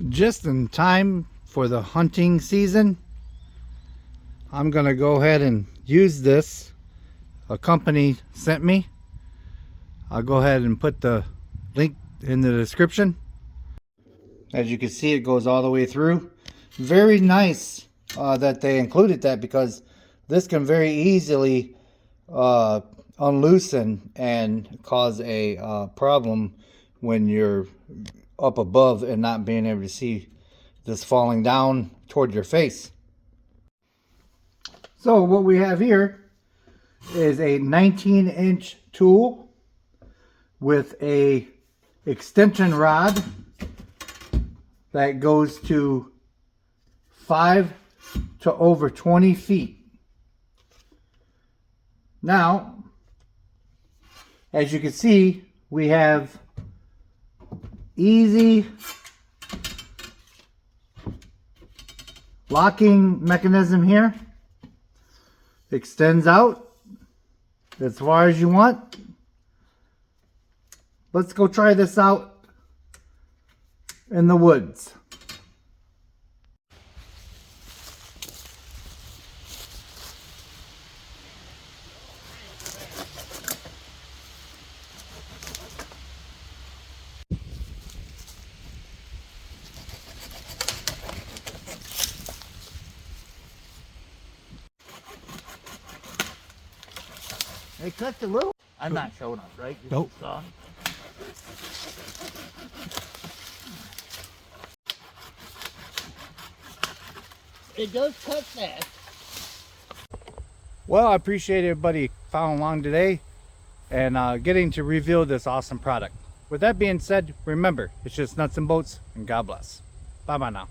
Just in time for the hunting season, I'm gonna go ahead and use this. A company sent me. I'll go ahead and put the link in the description. As you can see, it goes all the way through. Very nice that they included that, because this can very easily unloosen and cause a problem when you're up above and not being able to see this falling down toward your face. So what we have here is a 19-inch tool with a extension rod that goes to 5 to over 20 feet. Now, as you can see, we have easy locking mechanism here. Extends out as far as you want. Let's go try this out in the woods. They cut a little. I'm not showing up, right? This Nope. is soft. It does cut fast. Well, I appreciate everybody following along today and getting to reveal this awesome product. With that being said, remember, it's just nuts and bolts, and God bless. Bye bye now.